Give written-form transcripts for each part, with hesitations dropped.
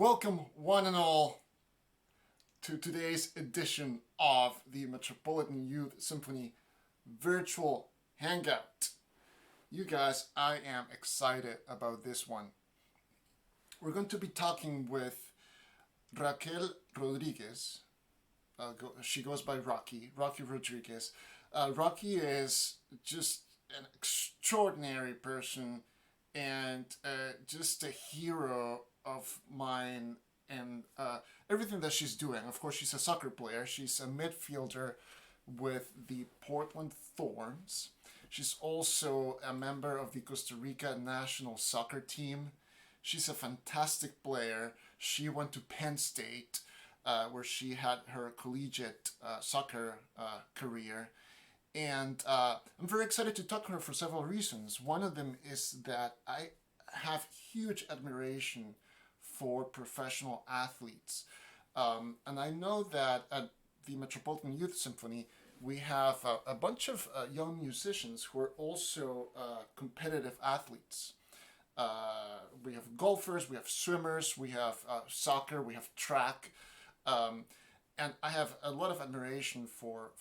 Welcome, one and all, to today's edition of the Metropolitan Youth Symphony Virtual Hangout. You guys, I am excited about this one. We're going to be talking with Raquel Rodriguez. She goes by Rocky Rodriguez. Rocky is just an extraordinary person and just a hero of mine and everything that she's doing. Of course, she's a soccer player. She's a midfielder with the Portland Thorns. She's also a member of the Costa Rica national soccer team. She's a fantastic player. She went to Penn State, where she had her collegiate soccer career. And I'm very excited to talk to her for several reasons. One of them is that I have huge admiration for professional athletes. And I know that at the Metropolitan Youth Symphony, we have a bunch of young musicians who are also competitive athletes. We have golfers, we have swimmers, we have soccer, we have track. And I have a lot of admiration for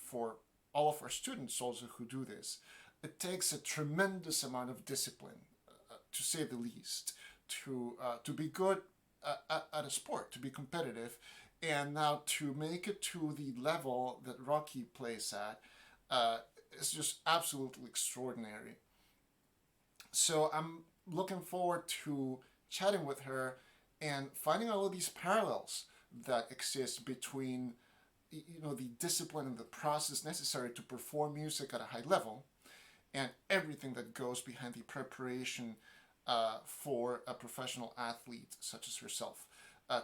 all of our students also who do this. It takes a tremendous amount of discipline, to say the least, to be good at a sport, to be competitive, and now to make it to the level that Rocky plays at is just absolutely extraordinary. So I'm looking forward to chatting with her and finding out all these parallels that exist between the discipline and the process necessary to perform music at a high level and everything that goes behind the preparation for a professional athlete such as herself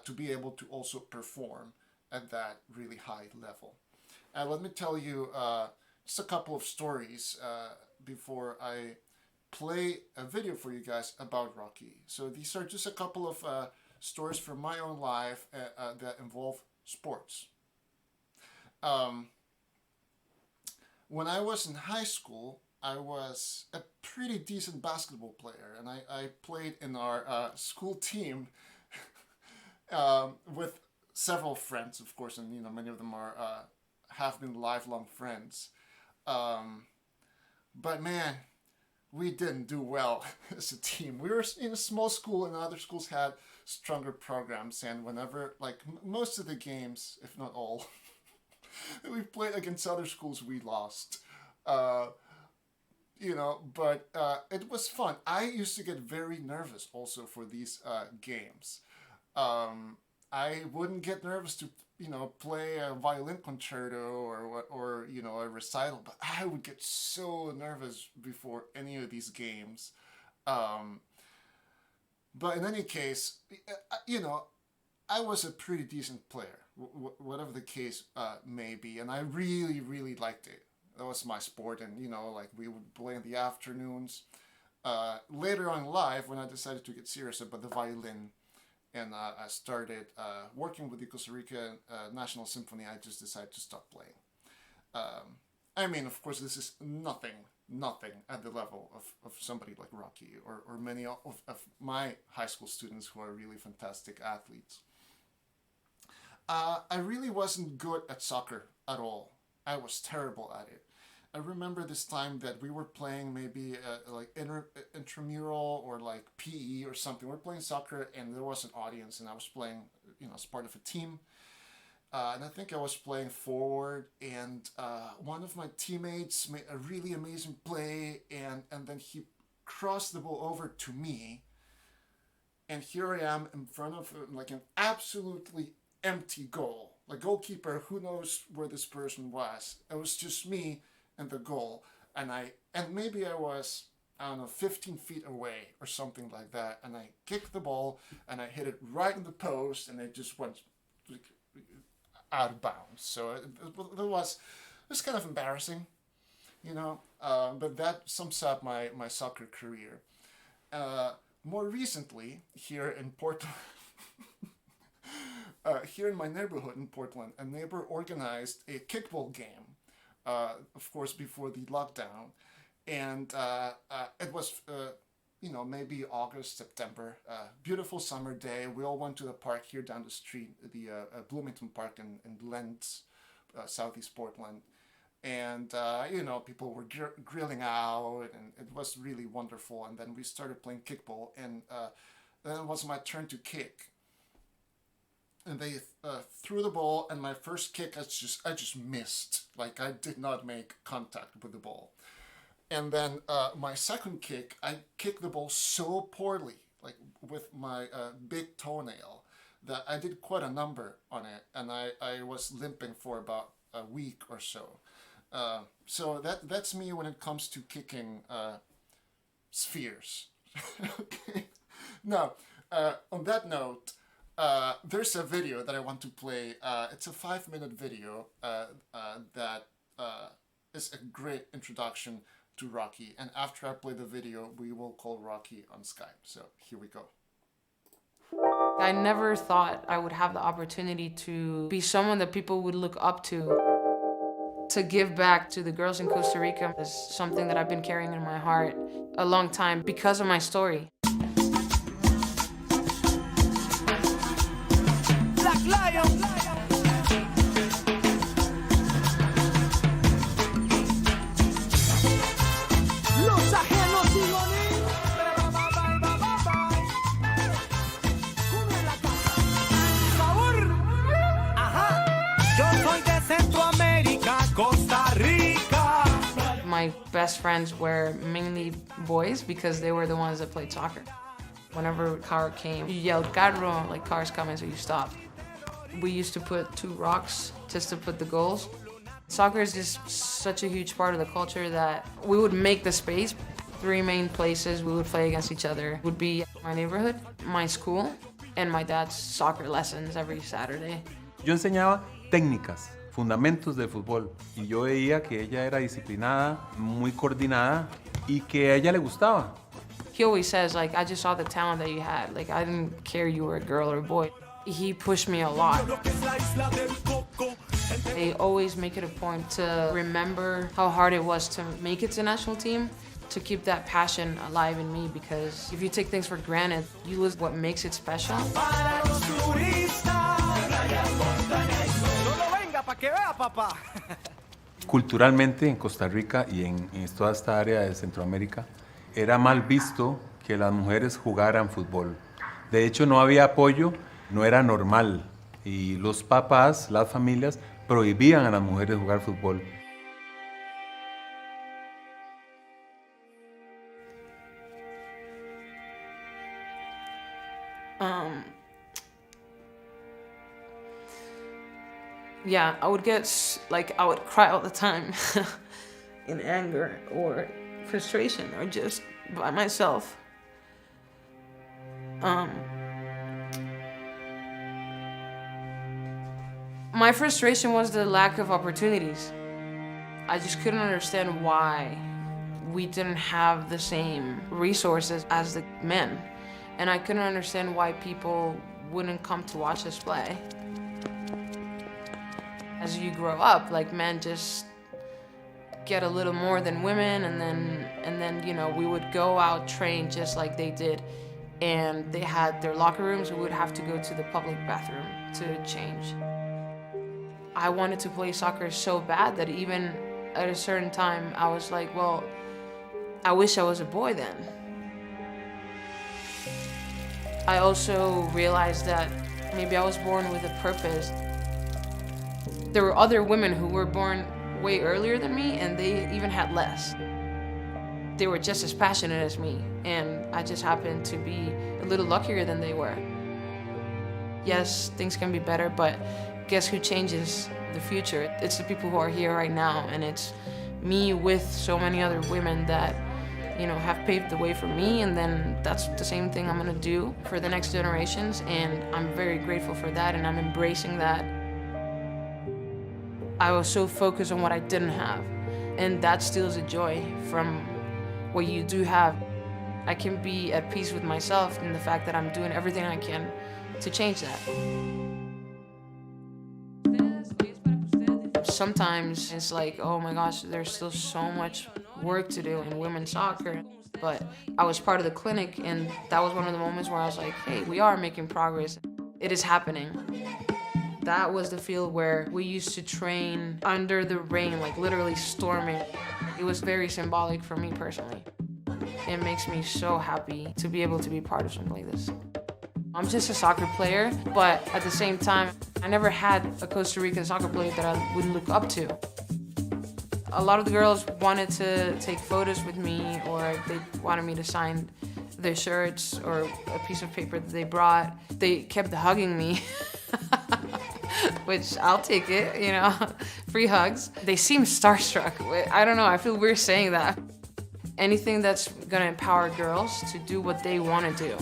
to be able to also perform at that really high level. And let me tell you just a couple of stories before I play a video for you guys about Rocky. So these are just a couple of stories from my own life that involve sports. When I was in high school, I was a pretty decent basketball player, and I played in our school team with several friends, of course, and many of them are have been lifelong friends. But man, we didn't do well as a team. We were in a small school, and other schools had stronger programs. And whenever, most of the games, if not all, we played against other schools, we lost. But it was fun. I used to get very nervous also for these games. I wouldn't get nervous to play a violin concerto or a recital, but I would get so nervous before any of these games. But in any case, I was a pretty decent player, whatever the case may be, and I really, really liked it. That was my sport, and we would play in the afternoons. Later on in life, when I decided to get serious about the violin, and I started working with the Costa Rica National Symphony, I just decided to stop playing. Of course, this is nothing at the level of somebody like Rocky or many of my high school students who are really fantastic athletes. I really wasn't good at soccer at all. I was terrible at it. I remember this time that we were playing maybe intramural or PE or something. We were playing soccer and there was an audience, and I was playing, as part of a team. And I think I was playing forward, and one of my teammates made a really amazing play, and then he crossed the ball over to me. And here I am in front of an absolutely empty goal. Goalkeeper, who knows where this person was? It was just me and the goal, and maybe I was, I don't know, 15 feet away or something like that, and I kicked the ball and I hit it right in the post, and it just went out of bounds. So it was kind of embarrassing, but that sums up my soccer career. More recently, here in Portland. Here in my neighborhood in Portland, a neighbor organized a kickball game, of course, before the lockdown. And it was maybe August, September. Beautiful summer day. We all went to the park here down the street, the Bloomington Park in Lentz, Southeast Portland. And, people were grilling out, and it was really wonderful. And then we started playing kickball, and then it was my turn to kick. And they threw the ball, and my first kick, I just missed. Like, I did not make contact with the ball. And then my second kick, I kicked the ball so poorly, like with my big toenail, that I did quite a number on it, and I was limping for about a week or so. So that's me when it comes to kicking spheres. Okay. Now, on that note, there's a video that I want to play. It's a 5-minute video that is a great introduction to Rocky. And after I play the video, we will call Rocky on Skype. So here we go. I never thought I would have the opportunity to be someone that people would look up to give back to the girls in Costa Rica is something that I've been carrying in my heart a long time because of my story. Black Lion. My best friends were mainly boys because they were the ones that played soccer. Whenever a car came, you yelled carro, like car's coming, so you stop. We used to put 2 rocks just to put the goals. Soccer is just such a huge part of the culture that we would make the space. 3 main places we would play against each other would be my neighborhood, my school, and my dad's soccer lessons every Saturday. Yo enseñaba técnicas, fundamentos del fútbol, y yo veía que ella era disciplinada, muy coordinada y que a ella le gustaba. He always says, like, I just saw the talent that you had. Like, I didn't care you were a girl or a boy. He pushed me a lot. They always make it a point to remember how hard it was to make it to national team, to keep that passion alive in me, because if you take things for granted, you lose what makes it special. Culturalmente en Costa Rica y en toda esta área de Centroamérica era mal visto que las mujeres jugaran fútbol. De hecho, no había apoyo, no era normal, y los papás, las familias, prohibían a las mujeres jugar fútbol. Yeah, I would get, I would cry all the time in anger or frustration or just by myself. My frustration was the lack of opportunities. I just couldn't understand why we didn't have the same resources as the men. And I couldn't understand why people wouldn't come to watch us play. As you grow up, men just get a little more than women, and then we would go out train just like they did, and they had their locker rooms. We would have to go to the public bathroom to change. I wanted to play soccer so bad that even at a certain time I was like, well, I wish I was a boy then. I also realized that maybe I was born with a purpose. There were other women who were born way earlier than me, and they even had less. They were just as passionate as me, and I just happened to be a little luckier than they were. Yes, things can be better, but guess who changes the future? It's the people who are here right now, and it's me with so many other women that have paved the way for me, and then that's the same thing I'm gonna do for the next generations, and I'm very grateful for that, and I'm embracing that. I was so focused on what I didn't have, and that steals the joy from what you do have. I can be at peace with myself in the fact that I'm doing everything I can to change that. Sometimes it's like, oh my gosh, there's still so much work to do in women's soccer. but I was part of the clinic, and that was one of the moments where I was like, hey, we are making progress. It is happening. That was the field where we used to train under the rain, like literally storming. It was very symbolic for me personally. It makes me so happy to be able to be part of something like this. I'm just a soccer player, but at the same time, I never had a Costa Rican soccer player that I would look up to. A lot of the girls wanted to take photos with me, or they wanted me to sign their shirts or a piece of paper that they brought. They kept hugging me, which I'll take it, you know, free hugs. They seem starstruck. I don't know, I feel weird saying that. Anything that's gonna empower girls to do what they wanna do.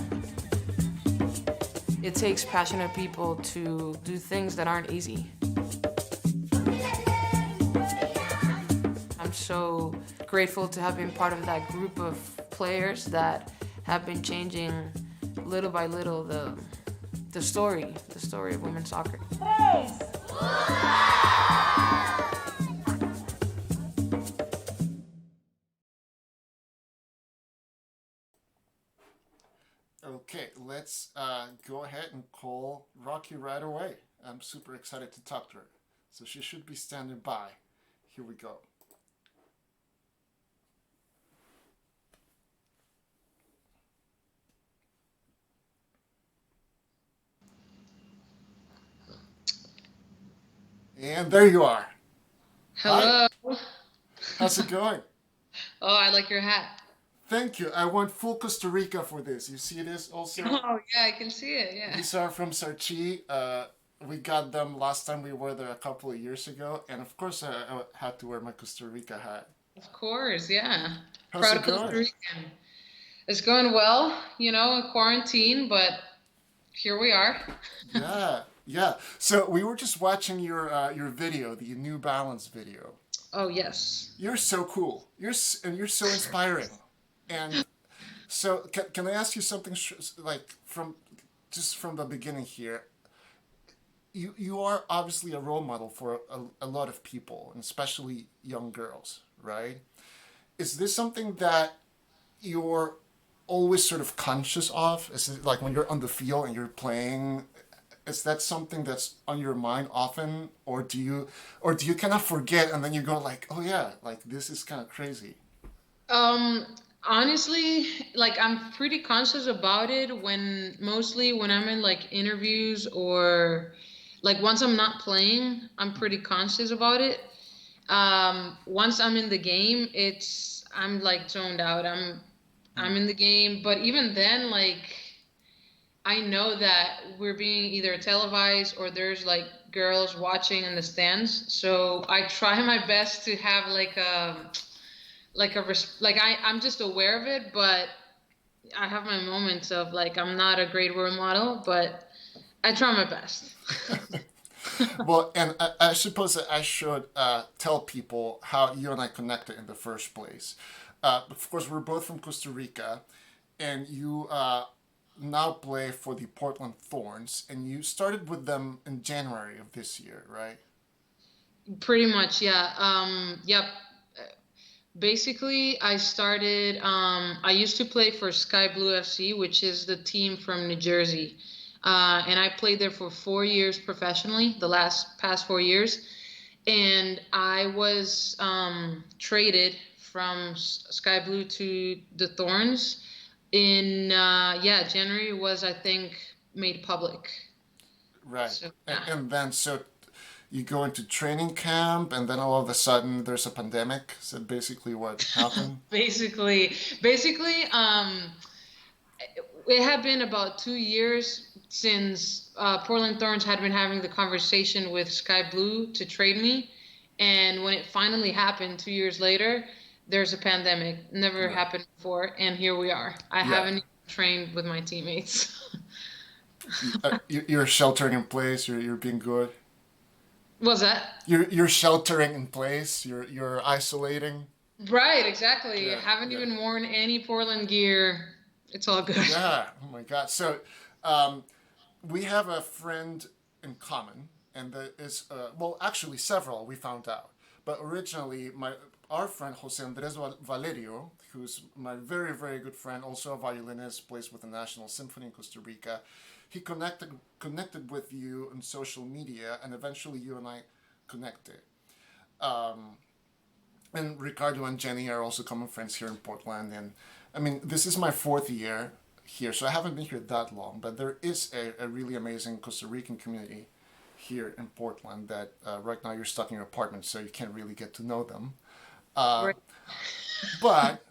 It takes passionate people to do things that aren't easy. I'm so grateful to have been part of that group of players that have been changing little by little the story of women's soccer. Okay, let's go ahead and call Rocky right away. I'm super excited to talk to her. So she should be standing by. Here we go. And there you are. Hello. Hi. How's it going? Oh, I like your hat. Thank you. I went full Costa Rica for this. You see this also? Oh, yeah, I can see it. Yeah. These are from Sarchi. We got them last time we were there a couple of years ago. And of course, I had to wear my Costa Rica hat. Of course, yeah. How's Proud it of Costa going? Rican. It's going well, you know, in quarantine, but here we are. Yeah, yeah. So we were just watching your video, the New Balance video. Oh, yes. You're so cool. And you're so inspiring. And so, can I ask you something like from the beginning here? You are obviously a role model for a lot of people, and especially young girls, right? Is this something that you're always sort of conscious of? Is it like when you're on the field and you're playing? Is that something that's on your mind often, or do you kind of forget and then you go like, oh yeah, like this is kind of crazy? Honestly, like I'm pretty conscious about it mostly when I'm in like interviews or like once I'm not playing, I'm pretty conscious about it. Once I'm in the game, I'm like zoned out. I'm in the game, but even then, like I know that we're being either televised or there's like girls watching in the stands. So I try my best to have I'm just aware of it, but I have my moments of like I'm not a great role model, but I try my best. Well, and I suppose that I should tell people how you and I connected in the first place. Of course, we're both from Costa Rica, and you now play for the Portland Thorns, and you started with them in January of this year, right? Pretty much, yeah. Yep. Basically, I used to play for Sky Blue FC, which is the team from New Jersey. And I played there for 4 years professionally, the past 4 years. And I was traded from Sky Blue to the Thorns in, January was, I think, made public. Right. So, yeah. And then so you go into training camp, and then all of a sudden there's a pandemic. Is that basically what happened? Basically, it had been about 2 years since Portland Thorns had been having the conversation with Sky Blue to trade me. And when it finally happened 2 years later, there's a pandemic. Never Right. happened before. And here we are. I haven't even trained with my teammates. You're sheltering in place. You're being good. What's that? You're sheltering in place. You're isolating. Right, exactly. Yeah, Haven't yeah. even worn any Portland gear. It's all good. Yeah. Oh my God. So, we have a friend in common, and that is well, actually several. We found out, but originally our friend Jose Andres Valerio, who's my very, very good friend, also a violinist, plays with the National Symphony in Costa Rica. He connected with you on social media, and eventually you and I connected. Um, and Ricardo and Jenny are also common friends here in Portland. And I mean, this is my fourth year here, so I haven't been here that long, but there is a really amazing Costa Rican community here in Portland that right now you're stuck in your apartment, so you can't really get to know them. Uh, Right. but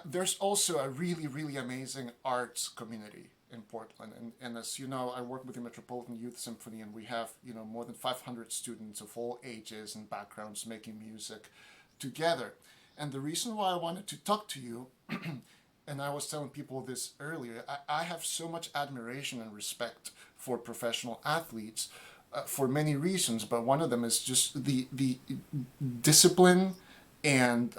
there's also a really, really amazing arts community in Portland. And as you know, I work with the Metropolitan Youth Symphony, and we have, more than 500 students of all ages and backgrounds making music together. And the reason why I wanted to talk to you, and I was telling people this earlier, I have so much admiration and respect for professional athletes for many reasons, but one of them is just the discipline and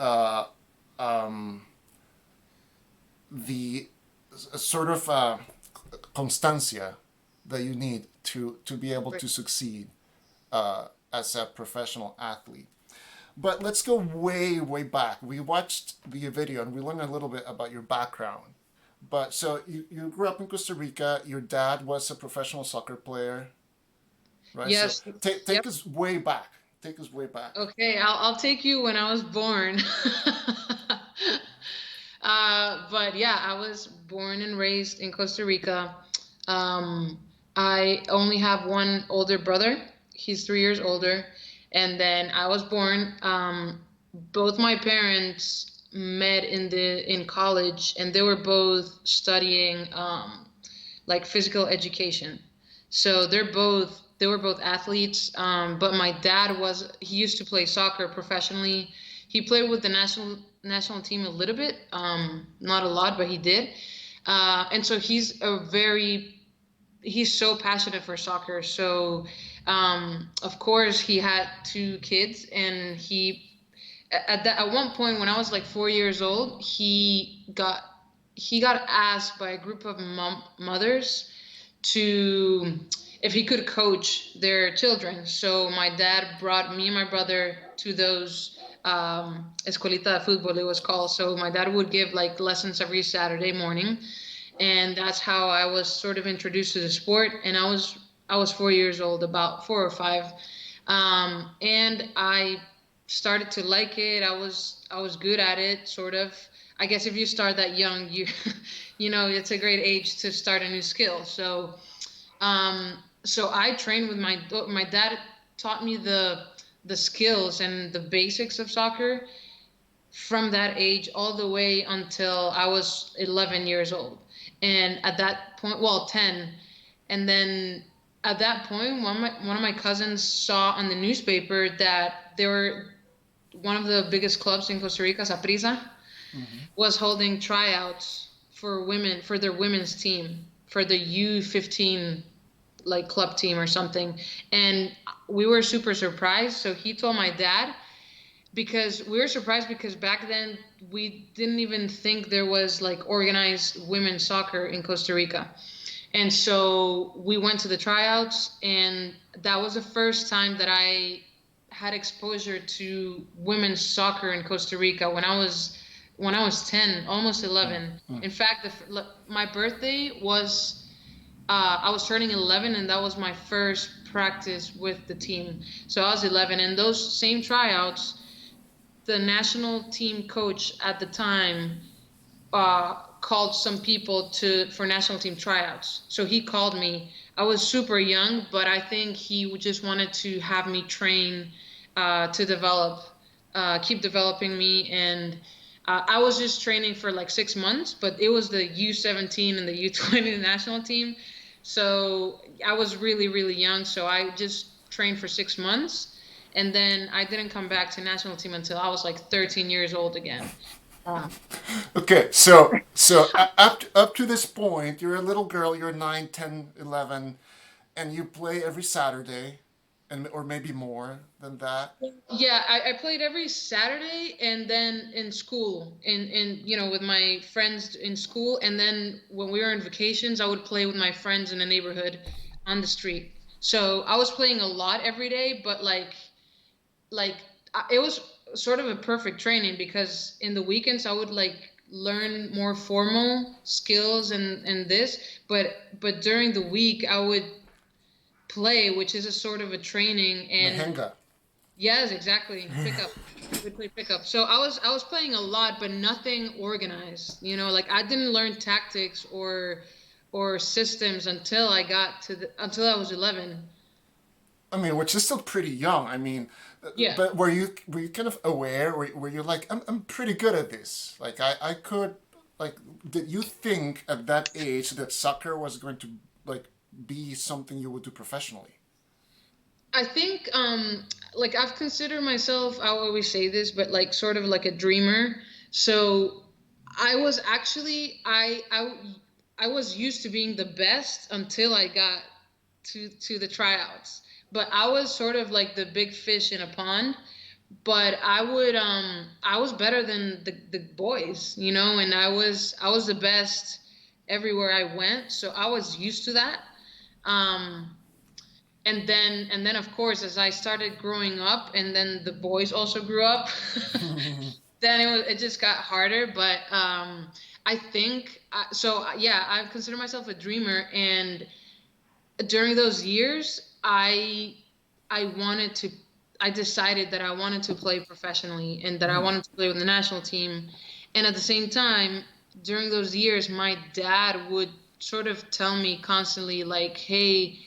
the sort of constancia that you need to be able to succeed as a professional athlete. But let's go way, way back. We watched the video and we learned a little bit about your background. But so you grew up in Costa Rica. Your dad was a professional soccer player, right? So Yes. take Yep. us way back. Take us way back. Okay, I'll take you when I was born. But yeah, I was born and raised in Costa Rica. Um, I only have one older brother. He's 3 years older. And then I was born. Both my parents met in college, and they were both studying like physical education. So they were both athletes. But my dad he used to play soccer professionally. He played with the national team a little bit, not a lot, but he did. And so he's so passionate for soccer. So of course he had two kids, and at one point when I was like 4 years old, he got asked by a group of mothers to if he could coach their children. So my dad brought me and my brother to those escuelita de fútbol, it was called. So my dad would give like lessons every Saturday morning, and that's how I was sort of introduced to the sport. And I was 4 years old, about 4 or 5, and I started to like it. I was good at it, sort of. I guess if you start that young, it's a great age to start a new skill. So I trained with my dad. Taught me the skills and the basics of soccer from that age all the way until I was 11 years old. And at that point, well, 10. And then at that point, one of my cousins saw on the newspaper that there were one of the biggest clubs in Costa Rica, Saprissa, was holding tryouts for their women's team, for the U15 like club team or something. And we were super surprised. So he told my dad, because we were surprised because back then we didn't even think there was like organized women's soccer in Costa Rica. And so we went to the tryouts, and that was the first time that I had exposure to women's soccer in Costa Rica when I was 10, almost 11. In fact, my birthday was I was turning 11, and that was my first practice with the team. So I was 11, and those same tryouts, the national team coach at the time called some people for national team tryouts. So he called me. I was super young, but I think he just wanted to have me train to keep developing me. And I was just training for like 6 months, but it was the U17 and the U20 national team. So I was really, really young. So I just trained for 6 months. And then I didn't come back to national team until I was like 13 years old again. Uh, Okay, so up to this point, you're a little girl, you're 9, 10, 11, and you play every Saturday, and or maybe more than that. Yeah, I played every Saturday, and then in school, with my friends in school, and then when we were in vacations, I would play with my friends in the neighborhood on the street. So I was playing a lot every day, but like it was sort of a perfect training, because in the weekends I would like learn more formal skills and this, but during the week I would play, which is a sort of a training. And Mehenga. yes, exactly, pickup. We play pickup. So I was playing a lot, but nothing organized. Like I didn't learn tactics or systems until until I was 11. I mean, which is still pretty young. I mean, Yeah. but were you kind of aware? Were you like, I'm pretty good at this? Like I could, like, did you think at that age that soccer was going to like be something you would do professionally? I think like I've considered myself, I always say this, but like sort of like a dreamer. So I was actually I was used to being the best until I got to the tryouts. But I was sort of like the big fish in a pond. But I was better than the boys, and I was the best everywhere I went. So I was used to that. Um and then of course, as I started growing up and then the boys also grew up, then it just got harder. But I think yeah, I consider myself a dreamer. And during those years, I wanted to I decided that I wanted to play professionally and that I wanted to play with the national team. And at the same time, during those years, my dad would sort of tell me constantly, like, hey,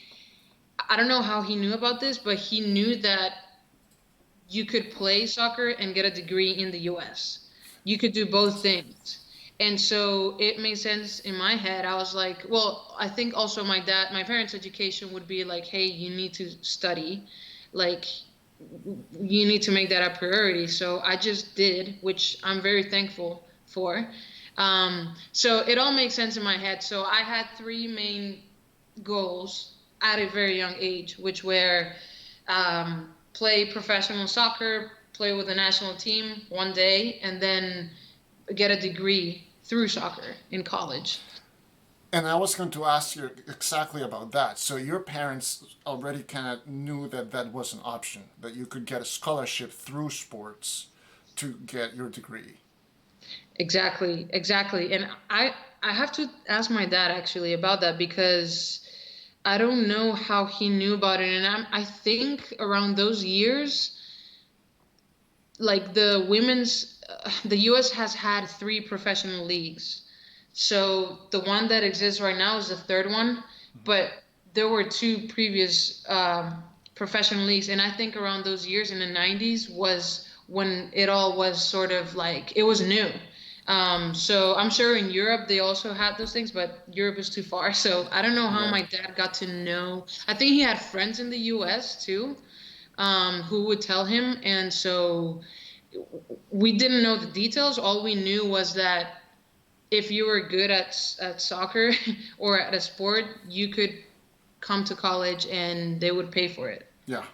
I don't know how he knew about this, but he knew that you could play soccer and get a degree in the US. You could do both things. And so it made sense in my head. I was like, well, I think also my parents' education would be like, hey, you need to study. Like, you need to make that a priority. So I just did, which I'm very thankful for. So it all makes sense in my head. So I had three main goals at a very young age, which were play professional soccer, play with the national team one day, and then get a degree through soccer in college. And I was going to ask you exactly about that. So your parents already kind of knew that that was an option, that you could get a scholarship through sports to get your degree. Exactly, exactly. And I have to ask my dad actually about that, because I don't know how he knew about it. And I think around those years, like the US has had three professional leagues. So the one that exists right now is the third one, but there were two previous professional leagues. And I think around those years in the 90s was when it all was sort of like, it was new. So I'm sure in Europe they also had those things, but Europe is too far. So I don't know how Right. my dad got to know. I think he had friends in the US too, who would tell him. And so we didn't know the details. All we knew was that if you were good at soccer or at a sport, you could come to college and they would pay for it. Yeah.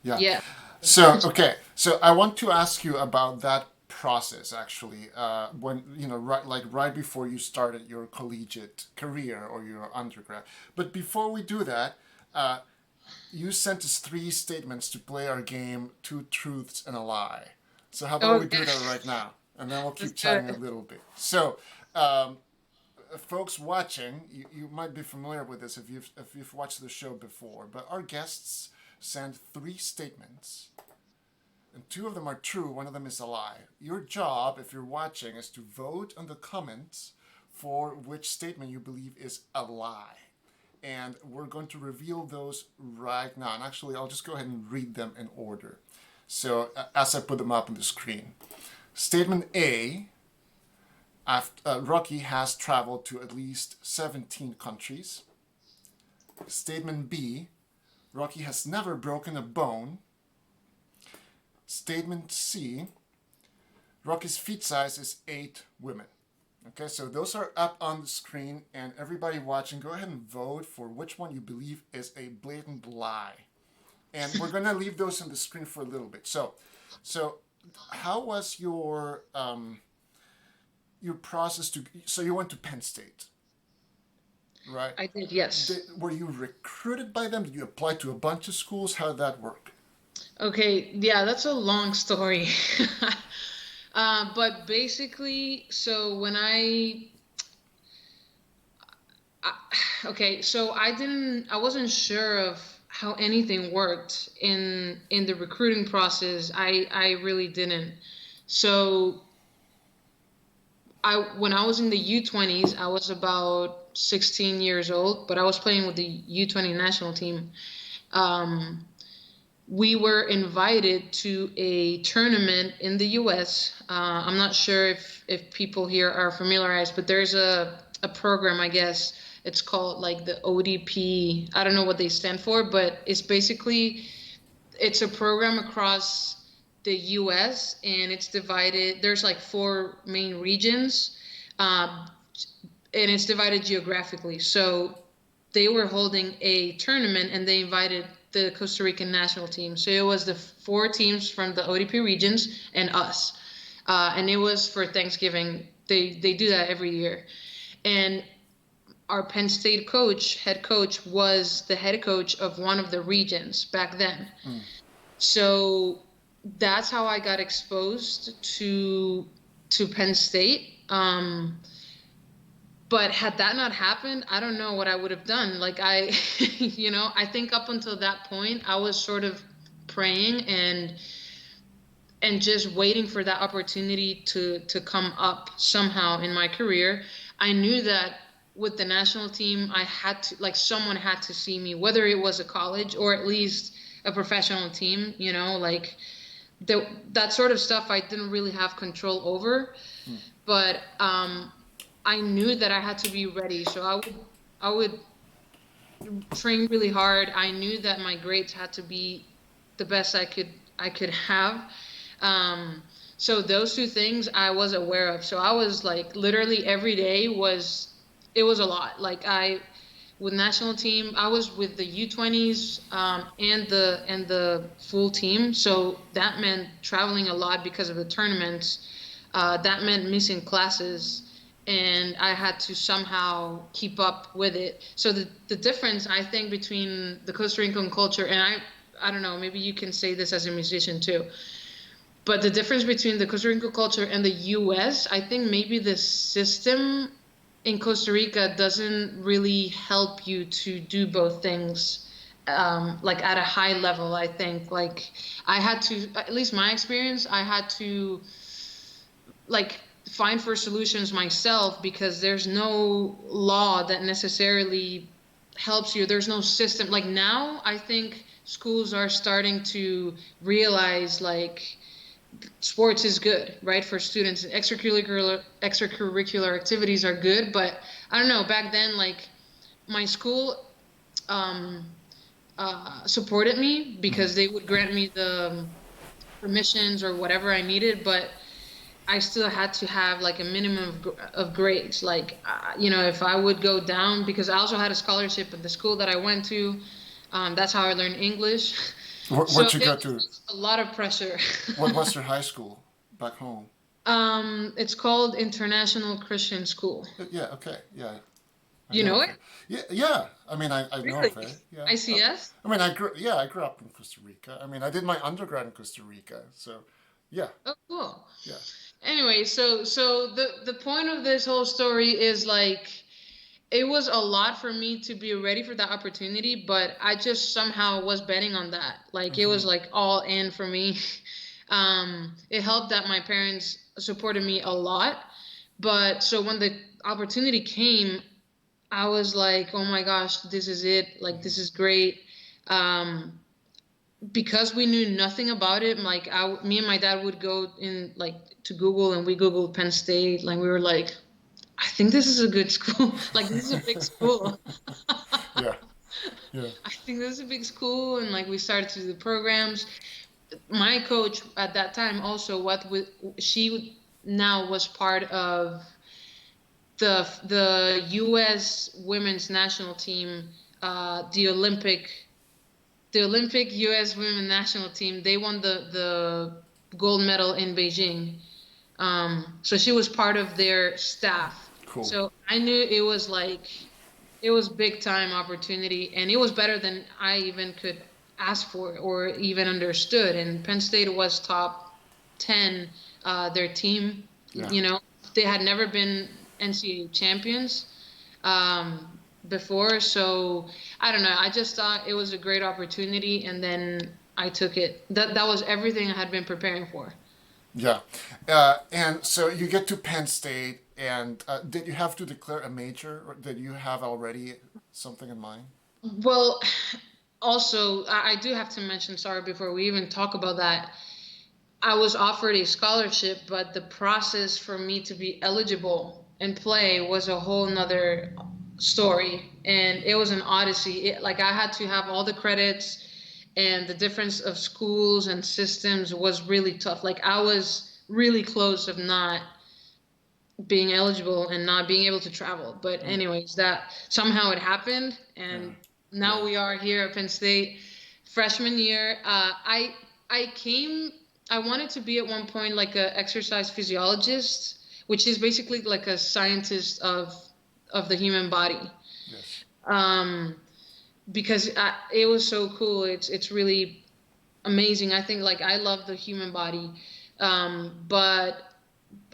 Yeah. Yeah. So, okay. So I want to ask you about that process actually. When, right before you started your collegiate career or your undergrad. But before we do that, uh, you sent us three statements to play our game, Two Truths and a Lie. So how about we Okay. do that right now? And then we'll Let's keep do chatting a it. little bit. So, um, folks watching, you might be familiar with this if you've watched the show before, but our guests send three statements, and two of them are true, one of them is a lie. Your job, if you're watching, is to vote on the comments for which statement you believe is a lie. And we're going to reveal those right now. And actually, I'll just go ahead and read them in order. So, as I put them up on the screen. Statement A, Rocky has traveled to at least 17 countries. Statement B, Rocky has never broken a bone. Statement C, Rocky's feet size is 8 women. Okay, so those are up on the screen, and everybody watching, go ahead and vote for which one you believe is a blatant lie. And we're gonna leave those on the screen for a little bit. So how was your process to? So you went to Penn State, right? I did, yes. Were you recruited by them? Did you apply to a bunch of schools? How did that work? Okay, yeah, that's a long story. But basically, so I, okay, so I wasn't sure of how anything worked in the recruiting process. I really didn't. So when I was in the U20s, I was about 16 years old, but I was playing with the U20 national team. Um, we were invited to a tournament in the US. I'm not sure if people here are familiarized, but there's a program, I guess. It's called like the ODP. I don't know what they stand for, but it's a program across the US, and it's divided. There's like four main regions, um, and it's divided geographically. So they were holding a tournament and they invited the Costa Rican national team. So it was the four teams from the ODP regions and us. And it was for Thanksgiving. They do that every year. And our Penn State head coach, was the head coach of one of the regions back then. Mm. So that's how I got exposed to Penn State. But had that not happened, I don't know what I would have done. Like I think up until that point, I was sort of praying and just waiting for that opportunity to come up somehow in my career. I knew that with the national team, I had to, like, someone had to see me, whether it was a college or at least a professional team, like that sort of stuff I didn't really have control over. But I knew that I had to be ready. So I would train really hard. I knew that my grades had to be the best I could have. Um, so those two things I was aware of. So I was like literally every day it was a lot. Like with national team, I was with the U20s and the full team. So that meant traveling a lot because of the tournaments. That meant missing classes, and I had to somehow keep up with it. So the difference, I think, between the Costa Rican culture, and I don't know, maybe you can say this as a musician too, but the difference between the Costa Rican culture and the US, I think maybe the system in Costa Rica doesn't really help you to do both things, like at a high level. I think, like, I had to, at least my experience, I had to like find for solutions myself, because there's no law that necessarily helps you. There's no system. Like now, I think schools are starting to realize, like, sports is good, right, for students. Extracurricular activities are good, but I don't know. Back then, like, my school um, supported me because they would grant me the permissions or whatever I needed, but I still had to have like a minimum of grades. Like, if I would go down, because I also had a scholarship at the school that I went to. That's how I learned English. So What you it got was to? just a lot of pressure. What was your high school back home? It's called International Christian School. Yeah. Okay. Yeah. I You know know of it? it. Yeah. Yeah. I mean, I know Really? of it. Yeah. ICS? I mean, I grew up in Costa Rica. I mean, I did my undergrad in Costa Rica. So, yeah. Oh, cool. Yeah. Anyway, so the point of this whole story is, like, it was a lot for me to be ready for that opportunity, but I just somehow was betting on that. Like, it Mm-hmm. was like all in for me. It helped that my parents supported me a lot. But so when the opportunity came, I was like, oh my gosh, this is it. Like, this is great. Um, because we knew nothing about it, like, me and my dad would go in, like, to Google, and we Googled Penn State. Like, we were like, I think this is a good school. Like, this is a big school. Yeah. Yeah. I think this is a big school, and like we started to do the programs. My coach at that time also, she now was part of the U.S. women's national team, the Olympic U.S. women national team. They won the gold medal in Beijing. So she was part of their staff. Cool. So I knew it was big time opportunity, and it was better than I even could asked for or even understood. And Penn State was top 10, their team. Yeah. You know, they had never been NCAA champions before. So I don't know. I just thought it was a great opportunity, and then I took it. That was everything I had been preparing for. Yeah. And so you get to Penn State, and did you have to declare a major, or did you have already something in mind? Well, also, I do have to mention, sorry, before we even talk about that, I was offered a scholarship, but the process for me to be eligible and play was a whole nother story. And it was an odyssey. Like, I had to have all the credits, and the difference of schools and systems was really tough. Like, I was really close of not being eligible and not being able to travel. But Mm. anyways, that somehow it happened, Yeah. and now Yeah. we are here at Penn State. Freshman year, I came. I wanted to be at one point like a exercise physiologist, which is basically like a scientist of the human body. Yes. Um, because it was so cool. It's really amazing. I think like I love the human body, but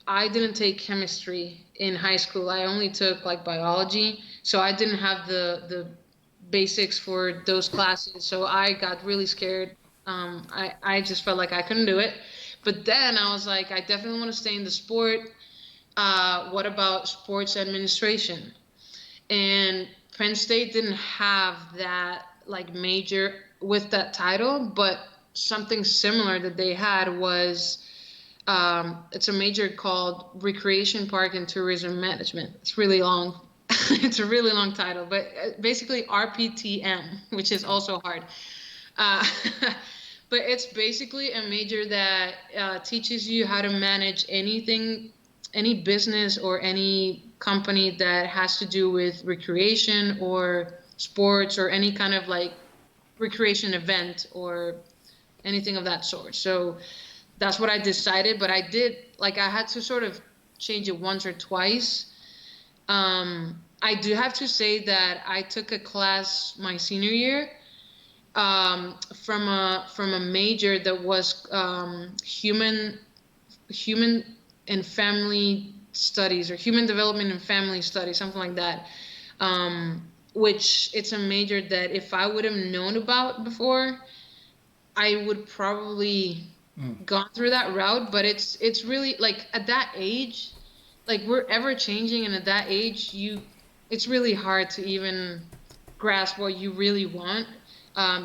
I didn't take chemistry in high school. I only took like biology, so I didn't have the basics for those classes. So I got really scared. I just felt like I couldn't do it. But then I was like, I definitely want to stay in the sport. What about sports administration? And Penn State didn't have that like major with that title, but something similar that they had was it's a major called Recreation Park and Tourism Management. It's really long. It's a really long title, but basically RPTM, which is also hard. Uh, but it's basically a major that teaches you how to manage anything, any business or any company that has to do with recreation or sports or any kind of like recreation event or anything of that sort. So that's what I decided, but I did like I had to sort of change it once or twice. I do have to say that I took a class my senior year from a major that was human and family studies or human development and family studies, something like that. Which it's a major that if I would have known about before, I would probably Mm. gone through that route. But it's really like at that age, like we're ever changing, and at that age, it's really hard to even grasp what you really want.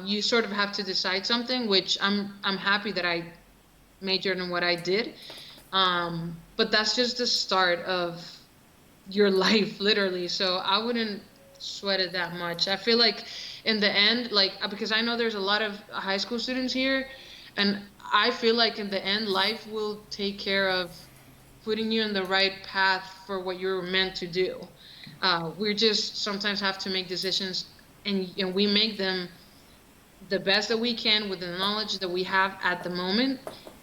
You sort of have to decide something, which I'm happy that I majored in what I did. But that's just the start of your life, literally. So I wouldn't sweat it that much. I feel like in the end, like because I know there's a lot of high school students here, and I feel like in the end, life will take care of putting you in the right path for what you're meant to do. We just sometimes have to make decisions, and we make them the best that we can with the knowledge that we have at the moment,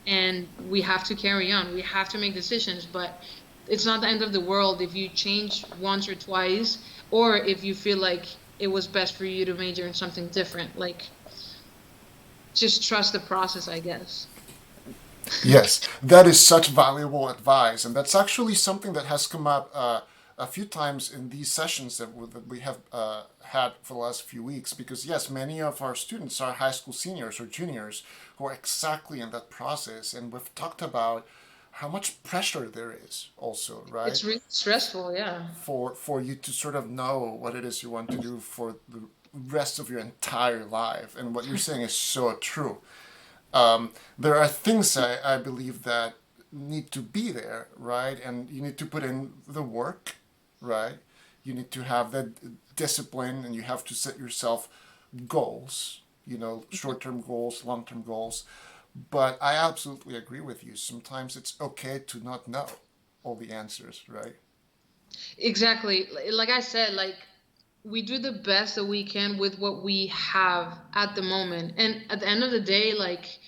and we have to carry on. We have to make decisions, but it's not the end of the world if you change once or twice, or if you feel like it was best for you to major in something different. Like, just trust the process, I guess. Yes, that is such valuable advice, and that's actually something that has come up a few times in these sessions that we have had for the last few weeks. Because yes, many of our students are high school seniors or juniors who are exactly in that process, and we've talked about how much pressure there is, also, right? It's really stressful, yeah. For you to sort of know what it is you want to do for the rest of your entire life, and what you're saying is so true. There are things I believe that need to be there, right? And you need to put in the work, right? You need to have that discipline, and you have to set yourself goals, short-term goals, long-term goals. But I absolutely agree with you. Sometimes it's okay to not know all the answers, right? Exactly. Like I said, like we do the best that we can with what we have at the moment. And at the end of the day, like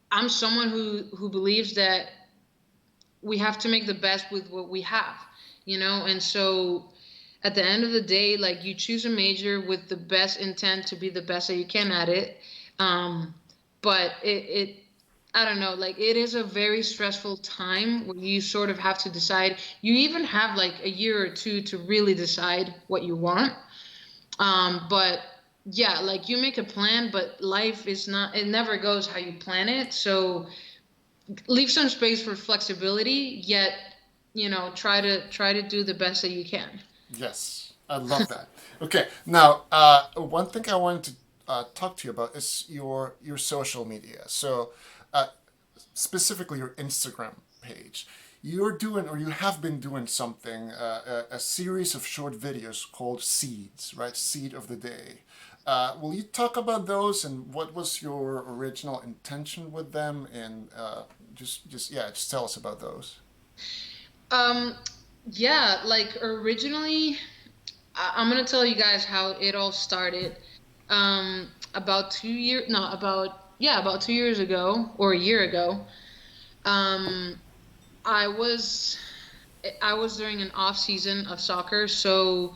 I'm someone who believes that we have to make the best with what we have, And so at the end of the day, like you choose a major with the best intent to be the best that you can at it. But it I don't know, like it is a very stressful time where you sort of have to decide. You even have like a year or two to really decide what you want. But yeah, like you make a plan, but life is not, it never goes how you plan it. So leave some space for flexibility, yet, try to do the best that you can. Yes, I love that. Okay, now one thing I wanted to talk to you about is your social media. So uh, specifically your Instagram page. You're doing, or you have been doing something, a series of short videos called Seeds, right? Seed of the Day. Will you talk about those and what was your original intention with them? And just tell us about those. Um, yeah, like originally, I'm gonna tell you guys how it all started. About 2 years, no, about 2 years ago or a year ago. Um, I was I was during an off season of soccer, so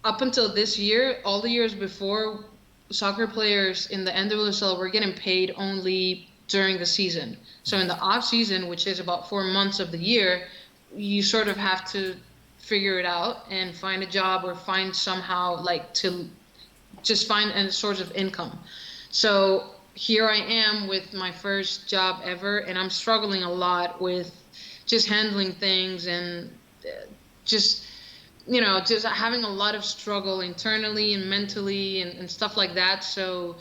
up until this year, all the years before, soccer players in the NWSL were getting paid only during the season. So in the off season, which is about 4 months of the year, you sort of have to figure it out and find a job or find somehow like to just find a source of income. So here I am with my first job ever, and I'm struggling a lot with just handling things and just just having a lot of struggle internally and mentally and stuff like that. So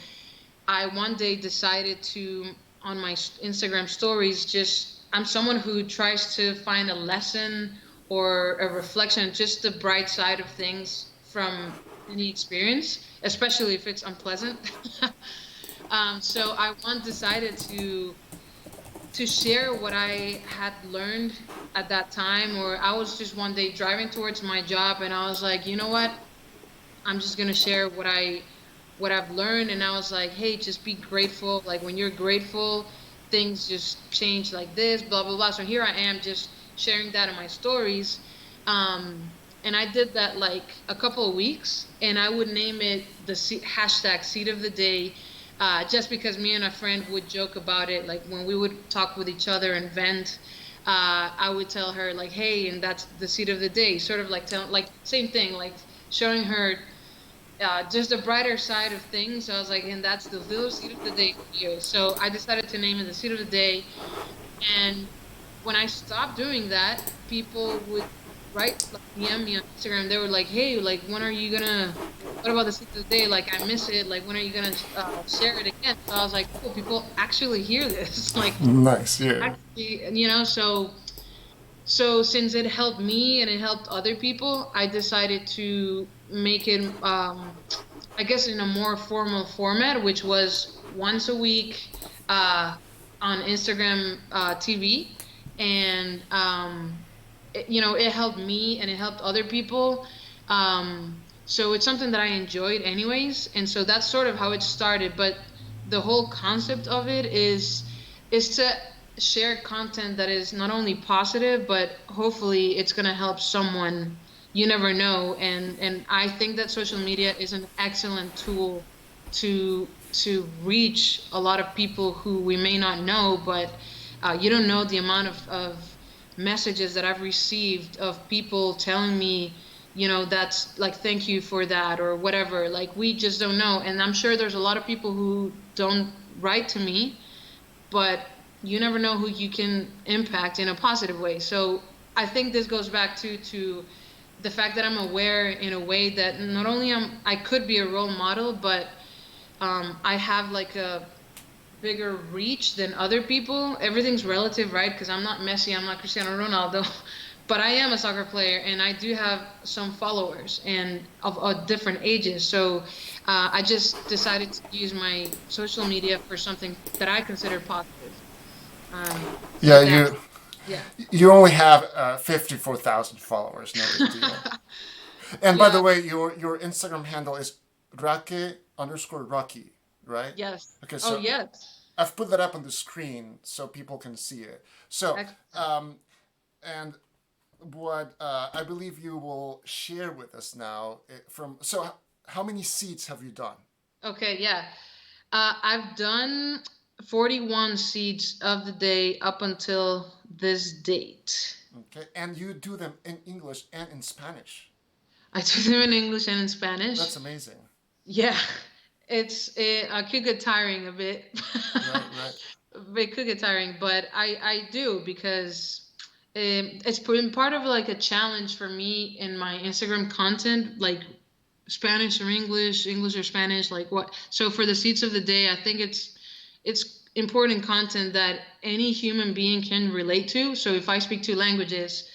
I one day decided to, on my Instagram stories, just, I'm someone who tries to find a lesson or a reflection, just the bright side of things from any experience, especially if it's unpleasant. So I once decided to share what I had learned at that time, or I was just one day driving towards my job and I was like, you know what? I'm just gonna share what I've learned, and I was like, hey, just be grateful. Like when you're grateful, things just change like this, blah blah blah. So here I am just sharing that in my stories. And I did that like a couple of weeks, and I would name it the hashtag seed of the day, just because me and a friend would joke about it. Like when we would talk with each other and vent, I would tell her like, hey, and that's the seed of the day. Sort of like like same thing, like showing her just the brighter side of things. So I was like, and that's the little seed of the day for you. So I decided to name it the seed of the day. And when I stopped doing that, people would write, like, DM me on Instagram. They were like, hey, like, when are you gonna, what about the seed of the day? Like, I miss it. Like, when are you gonna share it again? So I was like, cool, people actually hear this. Like, Nice, yeah. actually, so since it helped me and it helped other people, I decided to make it, I guess, in a more formal format, which was once a week uh, on Instagram TV, and it helped me and it helped other people. So it's something that I enjoyed anyways, and so that's sort of how it started. But the whole concept of it is to share content that is not only positive, but hopefully it's going to help someone. You never know. And I think that social media is an excellent tool to reach a lot of people who we may not know, but you don't know the amount of messages that I've received of people telling me, that's like, thank you for that or whatever. Like, we just don't know. And I'm sure there's a lot of people who don't write to me, but you never know who you can impact in a positive way. So I think this goes back to the fact that I'm aware in a way that not only I could be a role model, but I have like a bigger reach than other people. Everything's relative, right? Because I'm not Messi, I'm not Cristiano Ronaldo, but I am a soccer player, and I do have some followers and of different ages. So I just decided to use my social media for something that I consider positive. So Yeah, that, you yeah, you only have 54,000 followers, no big deal. And by the yeah, way, your Instagram handle is Rake_Rocky, right? yes. Okay, Oh, so yes. I've put that up on the screen so people can see it. So, Excellent. and what I believe you will share with us now, how many seats have you done? Okay, yeah. I've done 41 seeds of the day up until this date. Okay, and you do them in English and in Spanish. I do them in English and in Spanish. That's amazing. Yeah, it could get tiring a bit. Right. It could get tiring, but I do because it's been part of like a challenge for me in my Instagram content, like Spanish or English, English or Spanish, like what. So for the seeds of the day, I think it's important content that any human being can relate to. So if I speak two languages,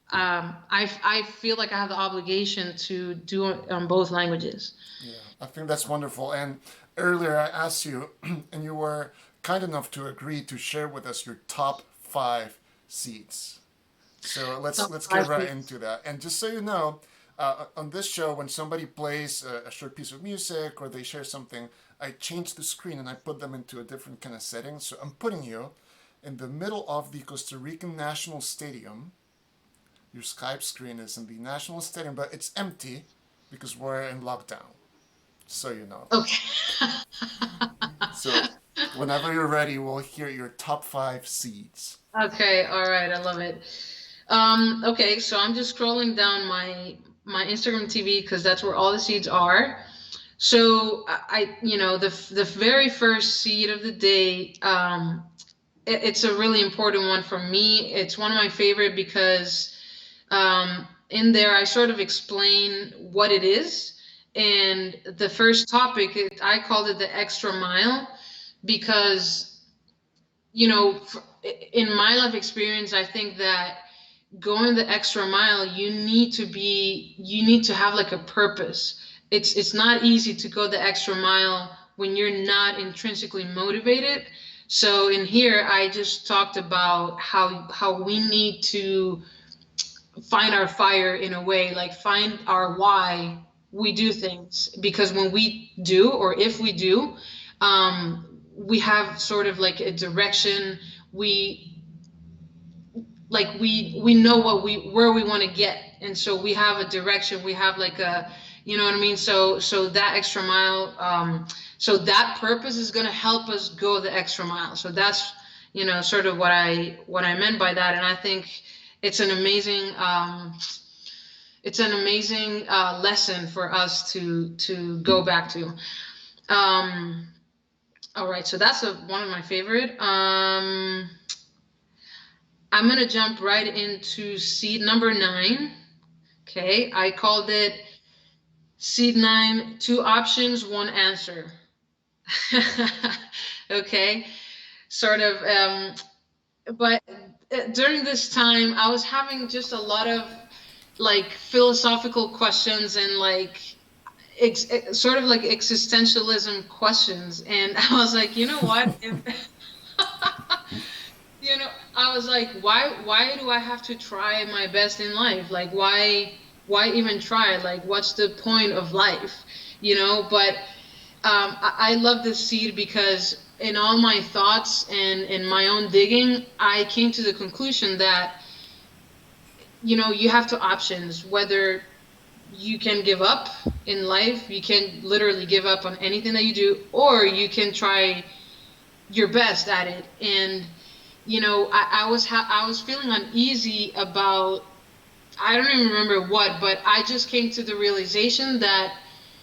I feel like I have the obligation to do it on both languages. Yeah, I think that's wonderful. And earlier I asked you, and you were kind enough to agree to share with us your top 5 seeds. So let's get right into that. And just so you know, on this show, when somebody plays a short piece of music or they share something, I change the screen and I put them into a different kind of setting. So I'm putting you in the middle of the Costa Rican National Stadium. Your Skype screen is in the National Stadium, but it's empty because we're in lockdown. So you know. Okay. So whenever you're ready, we'll hear your top 5 seeds. Okay, all right, I love it. Okay, so I'm just scrolling down my Instagram TV because that's where all the seeds are. So the very first seed of the day, it's a really important one for me. It's one of my favorite because in there I sort of explain what it is. And the first topic, I called it the extra mile because, in my life experience, I think that going the extra mile, you need to have like a purpose. It's not easy to go the extra mile when you're not intrinsically motivated. So in here, I just talked about how we need to find our fire in a way, like find our why we do things. Because when we do, or if we do, we have sort of like a direction. We know where we want to get, and so we have a direction. We have like a, you know what I mean. So that extra mile, so that purpose is going to help us go the extra mile. So that's sort of what I meant by that, and I think it's an amazing lesson for us to go back to. All right, so that's one of my favorite. I'm gonna jump right into seed number 9. Okay, I called it seed 9, 2 options, 1 answer. Okay, sort of, but during this time, I was having just a lot of like philosophical questions and like sort of like existentialism questions, and I was like, you know what? I was like, why do I have to try my best in life? Like, why even try? Like, what's the point of life? But I love this seed because in all my thoughts and in my own digging, I came to the conclusion that, you have 2 options, whether you can give up in life, you can literally give up on anything that you do, or you can try your best at it. And I was feeling uneasy about, I don't even remember what, but I just came to the realization that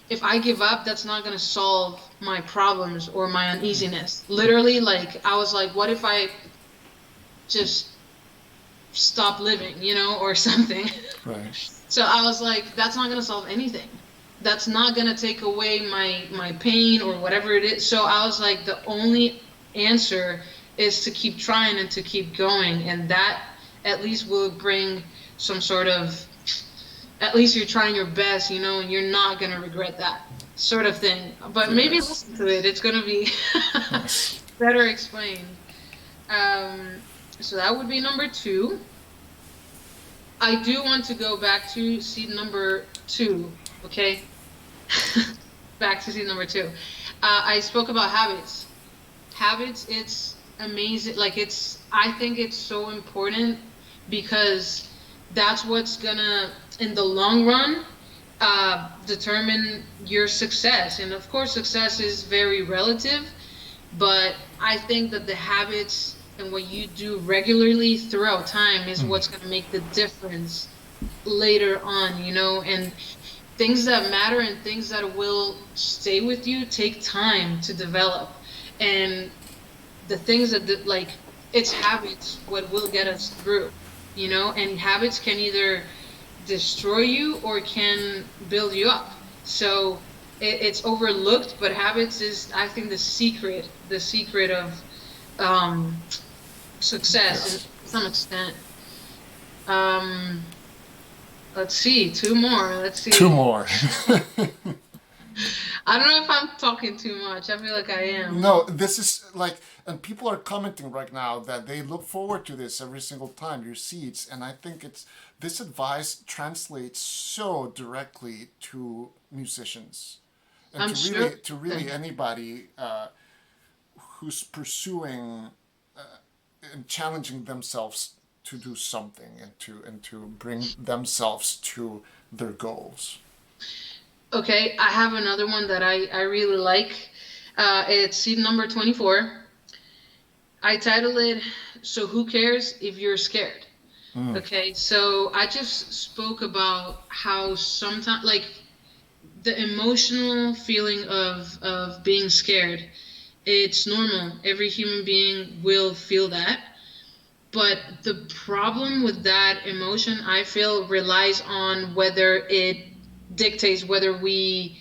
if I give up, that's not going to solve my problems or my uneasiness. Literally, like, I was like, what if I just stop living, or something? Right. So I was like, that's not going to solve anything. That's not going to take away my pain or whatever it is. So I was like, the only answer is to keep trying and to keep going. And that at least will bring some sort of, at least you're trying your best, and you're not going to regret that sort of thing. But yes. Maybe listen to it. It's going to be better explained. So that would be number 2. I do want to go back to seed number 2, okay? Back to seed number 2. I spoke about habits. Habits, it's amazing. Like, I think it's so important because that's what's gonna, in the long run, determine your success. And of course, success is very relative, but I think that the habits and what you do regularly throughout time is what's going to make the difference later on, you know. And things that matter and things that will stay with you take time to develop. And the things that, like, it's habits what will get us through, you know. And habits can either destroy you or can build you up. So it's overlooked, but habits is, I think, the secret of success to some extent. Let's see, two more. Let's see. Two more. I don't know if I'm talking too much. I feel like I am. No, this is like, and people are commenting right now that they look forward to this every single time, your seeds, and I think this advice translates so directly to musicians, and I'm to really anybody who's pursuing and challenging themselves to do something and to bring themselves to their goals. Okay, I have another one that I really like. It's seed number 24. I titled it, "So Who Cares If You're Scared?" Okay, so I just spoke about how sometimes, like, the emotional feeling of being scared, it's normal. Every human being will feel that. But the problem with that emotion, I feel, relies on whether it dictates whether we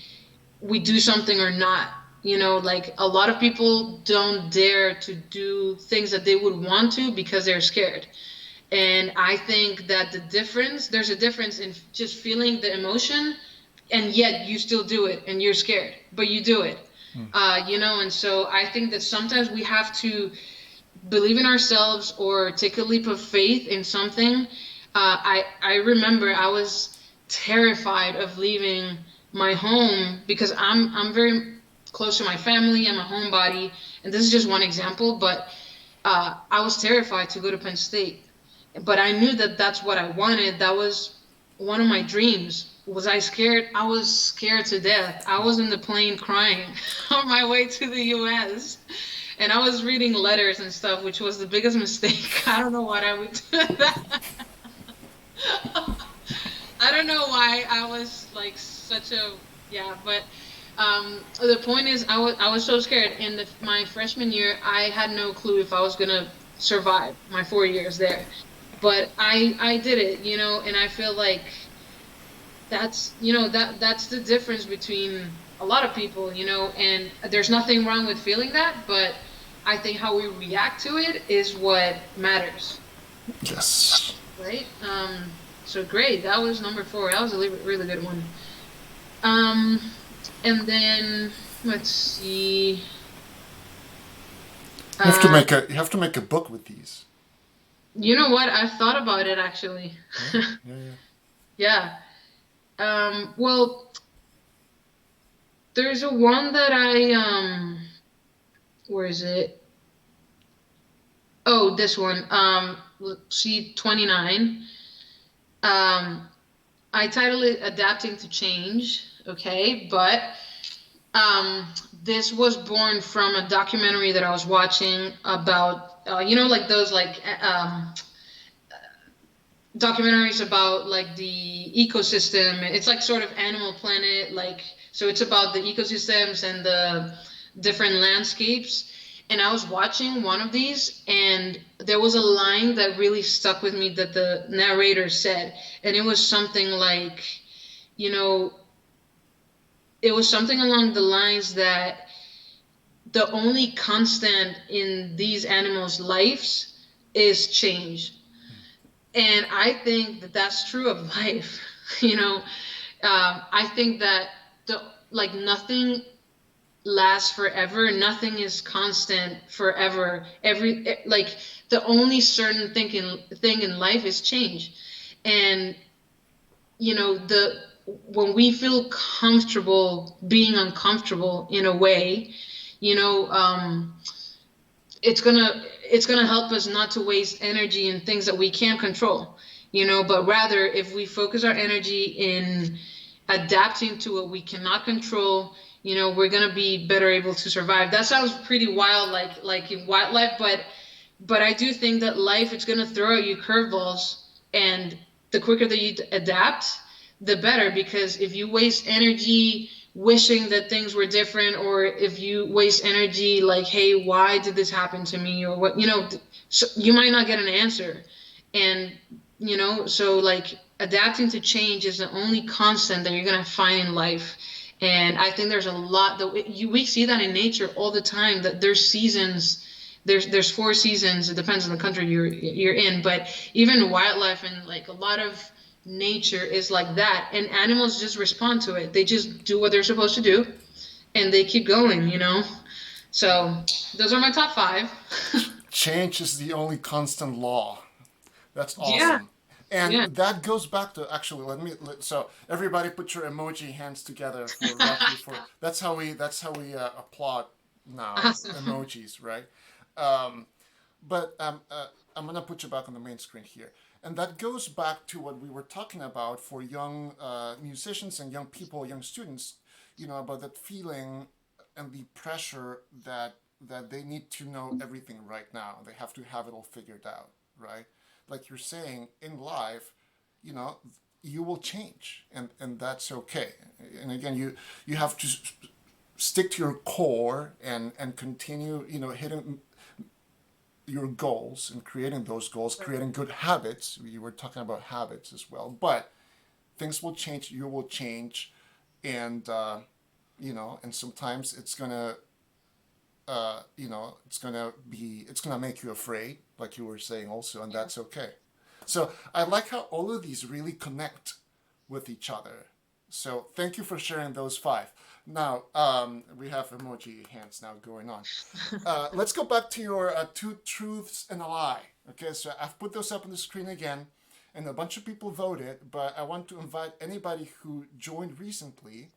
do something or not. You know, like, a lot of people don't dare to do things that they would want to because they're scared. And I think that there's a difference in just feeling the emotion and yet you still do it and you're scared, but you do it. You know, and so I think that sometimes we have to believe in ourselves or take a leap of faith in something. I remember I was terrified of leaving my home because I'm very close to my family. I'm a homebody, and this is just one example. But I was terrified to go to Penn State, but I knew that that's what I wanted. That was one of my dreams. Was I scared? I was scared to death. I was in the plane crying on my way to the U.S. And I was reading letters and stuff, which was the biggest mistake. I don't know why I would do that. I don't know why I was like such a, yeah, but the point is I was so scared. In my freshman year, I had no clue if I was going to survive my 4 years there. But I did it, you know, and I feel like that's, you know, that's the difference between a lot of people, you know, and there's nothing wrong with feeling that, but I think how we react to it is what matters. Yes. Right? So great. That was number 4. That was a really good one. And then let's see. You have to make a book with these. You know what? I've thought about it actually. Yeah. Well, there's a one that where is it? Oh, this one. See 29. I titled it "Adapting to Change." Okay, but this was born from a documentary that I was watching about, you know, like those like documentaries about like the ecosystem. It's like sort of Animal Planet, like, so it's about the ecosystems and the different landscapes. And I was watching one of these, and there was a line that really stuck with me that the narrator said, and it was something like, you know, it was something along the lines that the only constant in these animals' lives is change. And I think that that's true of life. You know, I think that nothing lasts forever. Nothing is constant forever. The only certain thing in life is change. And, you know, when we feel comfortable being uncomfortable in a way, you know, it's gonna help us not to waste energy in things that we can't control, you know, but rather if we focus our energy in adapting to what we cannot control, we're gonna be better able to survive. That sounds pretty wild, like in wildlife, but I do think that life is gonna throw at you curveballs, and the quicker that you adapt, the better. Because if you waste energy wishing that things were different, or if you waste energy like, hey, why did this happen to me, or what, so you might not get an answer. And so like adapting to change is the only constant that you're gonna find in life. And I think there's a lot that we see that in nature all the time, that there's seasons. There's 4 seasons. It depends on the country you're in, but even wildlife and like a lot of nature is like that, and animals just respond to it. They just do what they're supposed to do, and they keep going. So those are my top 5. Change is the only constant law. That's awesome. Yeah. And Yeah. that goes back to actually so everybody put your emoji hands together for Rocky for that's how we applaud now Awesome. emojis, right? Um, but I'm gonna put you back on the main screen here, and that goes back to what we were talking about for young musicians and young people, young students. About that feeling and the pressure that they need to know everything right now. They have to have it all figured out, right? Like you're saying, in life, you will change, and that's okay. And again, you have to stick to your core and continue, hitting your goals and creating those goals, creating good habits. You were talking about habits as well, but things will change. You will change, and and sometimes it's gonna it's gonna make you afraid, like you were saying also, and that's okay. So I like how all of these really connect with each other. So thank you for sharing those 5. Now we have emoji hands now going on. Let's go back to your 2 truths and a lie. Okay, so I've put those up on the screen again, and a bunch of people voted, but I want to invite anybody who joined recently.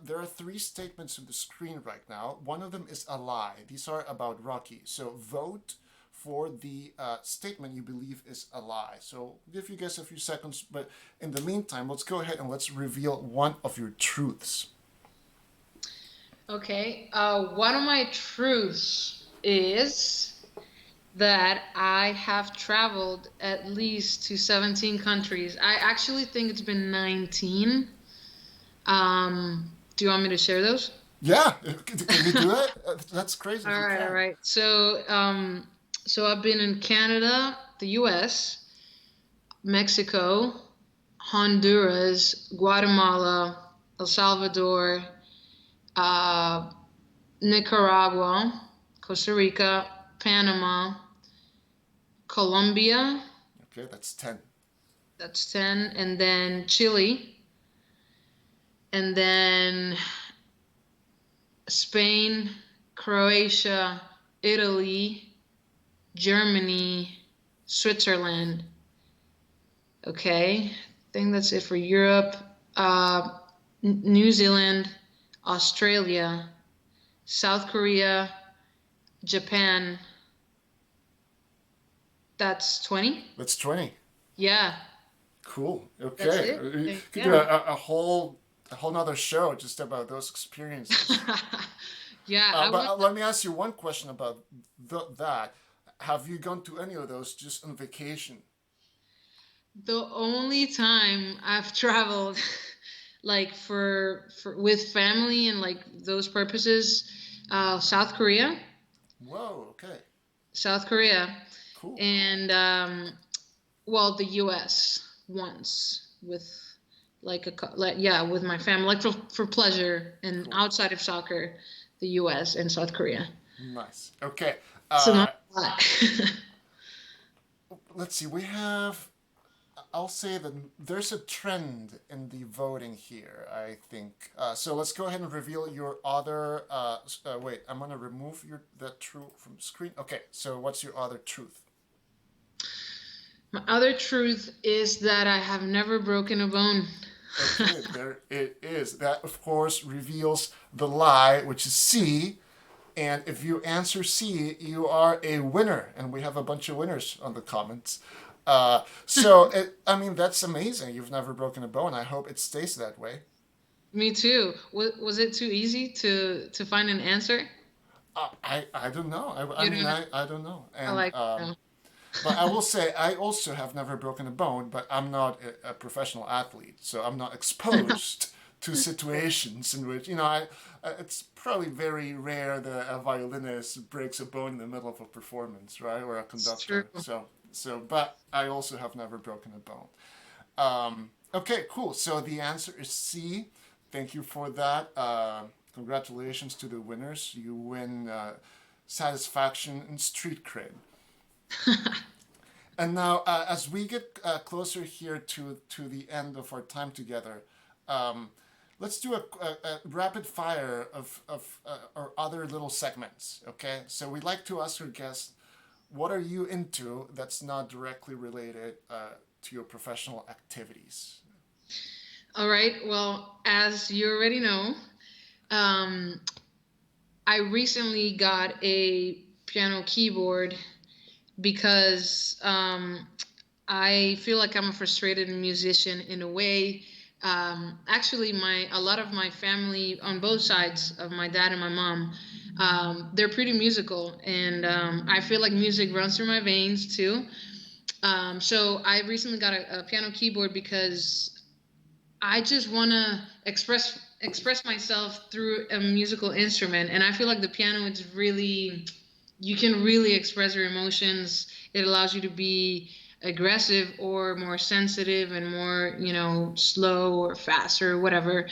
There are 3 statements on the screen right now. One of them is a lie. These are about Rocky. So vote for the statement you believe is a lie. So I'll give you guys a few seconds, but in the meantime, let's go ahead and let's reveal one of your truths. Okay. One of my truths is that I have traveled at least to 17 countries. I actually think it's been 19. Do you want me to share those? Yeah, can you do that? That's crazy. All right. So I've been in Canada, the U.S., Mexico, Honduras, Guatemala, El Salvador, Nicaragua, Costa Rica, Panama, Colombia. Okay, that's 10. That's 10. And then Chile. And then Spain, Croatia, Italy, Germany, Switzerland. Okay, I think that's it for Europe. New Zealand, Australia, South Korea, Japan. That's 20? That's 20. Yeah. Cool. Okay. That's it. We could do a whole nother show just about those experiences. Yeah. But let me ask you one question about that. Have you gone to any of those just on vacation? The only time I've traveled like for with family and like those purposes, South Korea. Whoa, okay. South Korea. Cool. And well, the US once with like with my family, like for pleasure, and Cool. outside of soccer, the US and South Korea. Nice. Okay. So not a lot. Let's see. I'll say that there's a trend in the voting here, I think. So let's go ahead and reveal your other. Wait, I'm going to remove that truth from the screen. Okay, so what's your other truth? My other truth is that I have never broken a bone. Okay, there it is. That, of course, reveals the lie, which is C. And if you answer C, you are a winner. And we have a bunch of winners on the comments. I mean, that's amazing. You've never broken a bone. I hope it stays that way. Me too. Was it too easy to find an answer? I don't know. I You mean, don't know. I don't know. I And like no. but I will say I also have never broken a bone, but I'm not a professional athlete, so I'm not exposed to situations in which it's probably very rare that a violinist breaks a bone in the middle of a performance, right, or a It's true. conductor. But I also have never broken a bone. Okay, cool. So the answer is C. Thank you for that. Congratulations to the winners. You win satisfaction and street cred. And now, as we get closer here to the end of our time together, um, let's do a rapid fire of our other little segments. Okay, so we like to ask our guests, what are you into that's not directly related to your professional activities? All right. Well, as you already know, um, I recently got a piano keyboard because I feel like I'm a frustrated musician in a way. Actually, my a lot of my family on both sides of my dad and my mom, they're pretty musical, and I feel like music runs through my veins too. So I recently got a piano keyboard because I just want to express myself through a musical instrument, and I feel like the piano is really you can really express your emotions. It allows you to be aggressive or more sensitive and more, slow or fast or whatever.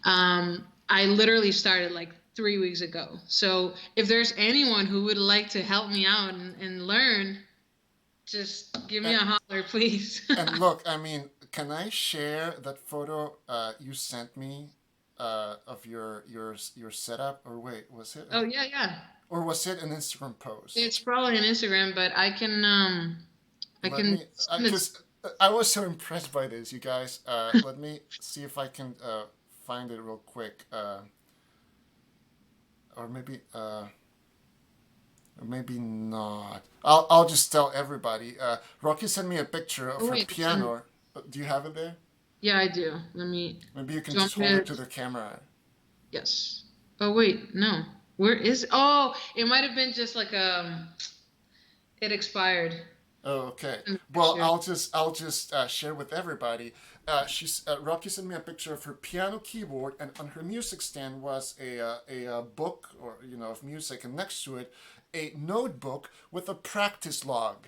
I literally started like 3 weeks ago. So if there's anyone who would like to help me out and learn, just give me And, a holler, please. and look, I mean, can I share that photo you sent me of your setup? Or wait, was it? Oh yeah, yeah. Or was it an Instagram post? It's probably on Instagram, but I Let can me, send it. because I was so impressed by this, you guys. Let me see if I can find it real quick. Or maybe not. I'll just tell everybody. Rocky sent me a picture of Oh her wait, it's on. piano. Do you have it there? Yeah, I do. Let me. Maybe you can Do you just want me hold it to? to the camera. Yes. Oh wait, no. Where is? Oh, it might have been just like it expired. Oh, okay. In the Well, picture. I'll just share with everybody. She's Rocky sent me a picture of her piano keyboard, and on her music stand was a book or of music, and next to it, a notebook with a practice log.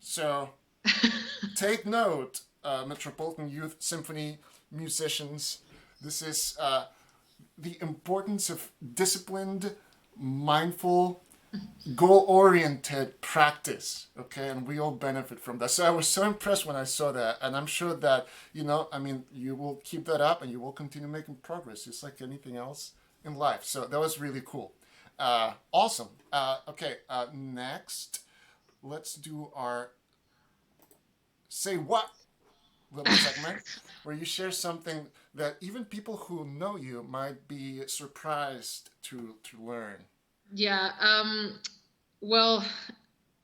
So take note, Metropolitan Youth Symphony musicians. This is the importance of disciplined, mindful, goal oriented practice. Okay, and we all benefit from that. So I was so impressed when I saw that, and I'm sure that I mean, you will keep that up and you will continue making progress, just like anything else in life. So that was really cool. Awesome. Okay, next, let's do our say what little segment where you share something that even people who know you might be surprised to learn. Yeah. Well,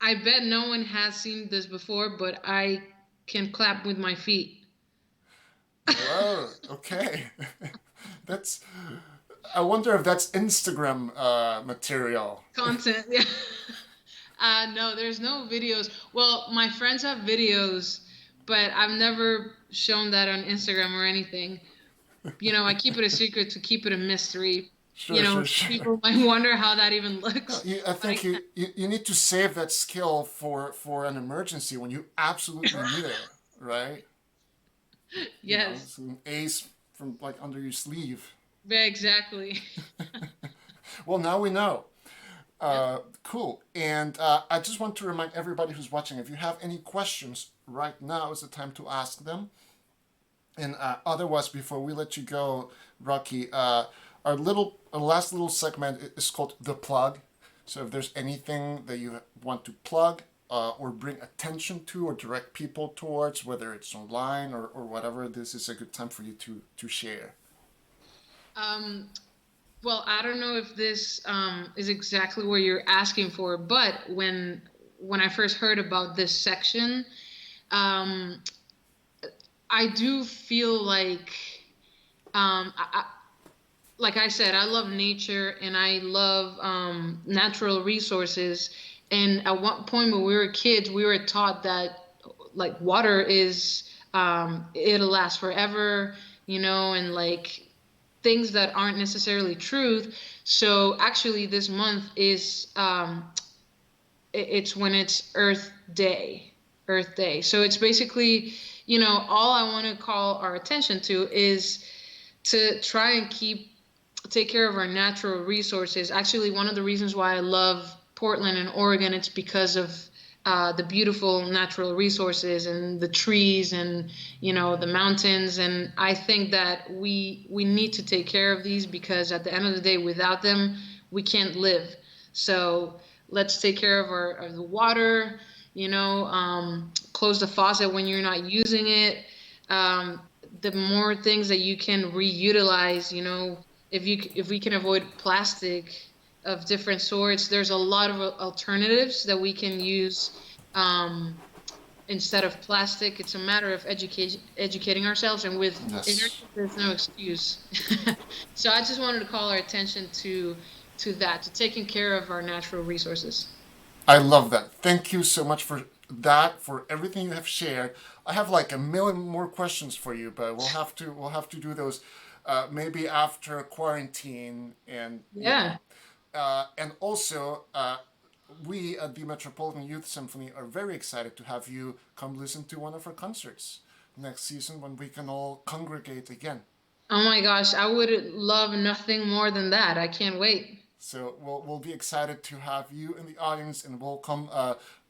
I bet no one has seen this before, but I can clap with my feet. Whoa, okay. That's. I wonder if that's Instagram material. Content. Yeah. No, there's no videos. Well, my friends have videos, but I've never shown that on Instagram or anything. I keep it a secret to keep it a mystery. Sure, sure, sure. People might wonder how that even No, looks, I but I think you need to save that skill for an emergency when you absolutely need it, right? yes, It's an ace from like under your sleeve. yeah, exactly. Well, now we know. Yep. Cool. And I just want to remind everybody who's watching, if you have any questions, right now is the time to ask them. And otherwise, before we let you go, Rocky, our last little segment is called the plug. So if there's anything that you want to plug or bring attention to or direct people towards, whether it's online or whatever, this is a good time for you to share. Um, well, I don't know if this is exactly what you're asking for, but when I first heard about this section, I do feel like I said, I love nature and I love natural resources. And at one point when we were kids, we were taught that like water is it'll last forever, and like things that aren't necessarily truth. So actually, this month is it's when it's Earth Day. So it's basically, all I want to call our attention to is to try and take care of our natural resources. Actually, one of the reasons why I love Portland and Oregon, it's because of the beautiful natural resources and the trees and the mountains. And I think that we need to take care of these because at the end of the day, without them, we can't live. So let's take care of the water. Close the faucet when you're not using it. Um, the more things that you can reutilize, if we can avoid plastic of different sorts, there's a lot of alternatives that we can use instead of plastic. It's a matter of educating ourselves, and with internet, Yes. there's no excuse. So I just wanted to call our attention to that, to taking care of our natural resources. I love that. Thank you so much for that, for everything you have shared. I have like a million more questions for you, but we'll have to do those maybe after quarantine, and Yeah. and also we at the Metropolitan Youth Symphony are very excited to have you come listen to one of our concerts next season when we can all congregate again. Oh my gosh, I would love nothing more than that. I can't wait. So we'll be excited to have you in the audience, and we'll come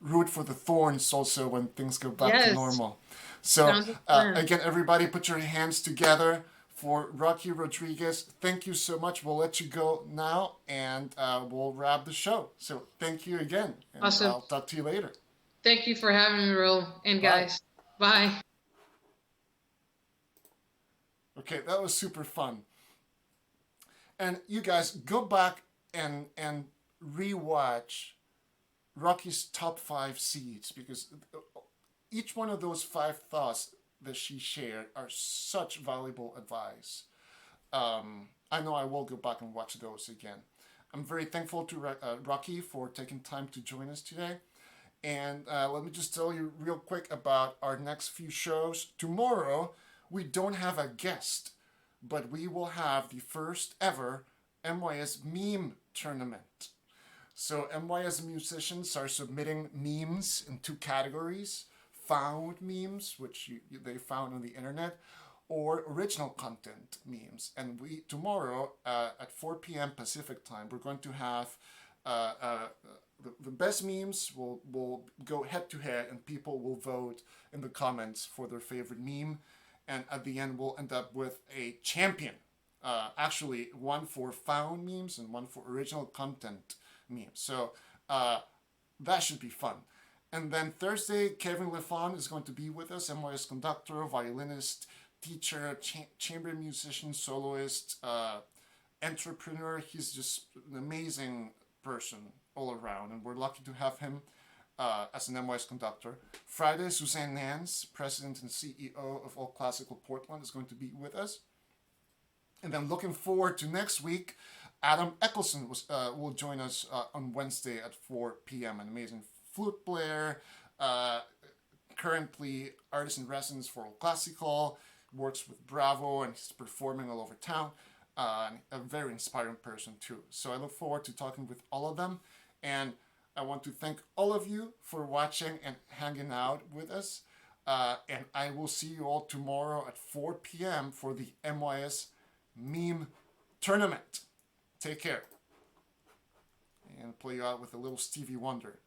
root for the Thorns also when things go back to Yes. normal. So Sounds like a plan. again, everybody, put your hands together for Rocky Rodriguez. Thank you so much. We'll let you go now, and we'll wrap the show. So thank you again, and Awesome. I'll talk to you later. Thank you for having me, Ro. And Bye. guys, bye. Okay, that was super fun. And you guys go back and rewatch Rocky's top 5 seeds, because each one of those 5 thoughts that she shared are such valuable advice. I know I will go back and watch those again. I'm very thankful to Rocky for taking time to join us today. And let me just tell you real quick about our next few shows. Tomorrow, we don't have a guest, but we will have the first ever MYS meme tournament. So MYS musicians are submitting memes in 2 categories: found memes, which they found on the internet, or original content memes. And we tomorrow at 4 p.m. Pacific time, we're going to have uh, uh, the best memes will go head to head, and people will vote in the comments for their favorite meme. And at the end, we'll end up with a champion. Actually, one for found memes and one for original content memes. So that should be fun. And then Thursday, Kevin Lefon is going to be with us, MYS conductor, violinist, teacher, chamber musician, soloist, entrepreneur. He's just an amazing person all around, and we're lucky to have him as an MYS conductor. Friday, Suzanne Nance, president and CEO of All Classical Portland, is going to be with us. And then looking forward to next week, Adam Eccleston will join us on Wednesday at 4 p.m. An amazing flute player, currently artist in residence for All Classical, works with Bravo, and he's performing all over town. A very inspiring person too. So I look forward to talking with all of them. And I want to thank all of you for watching and hanging out with us. And I will see you all tomorrow at 4 p.m. for the MYS meme tournament. Take care. And play you out with a little Stevie Wonder.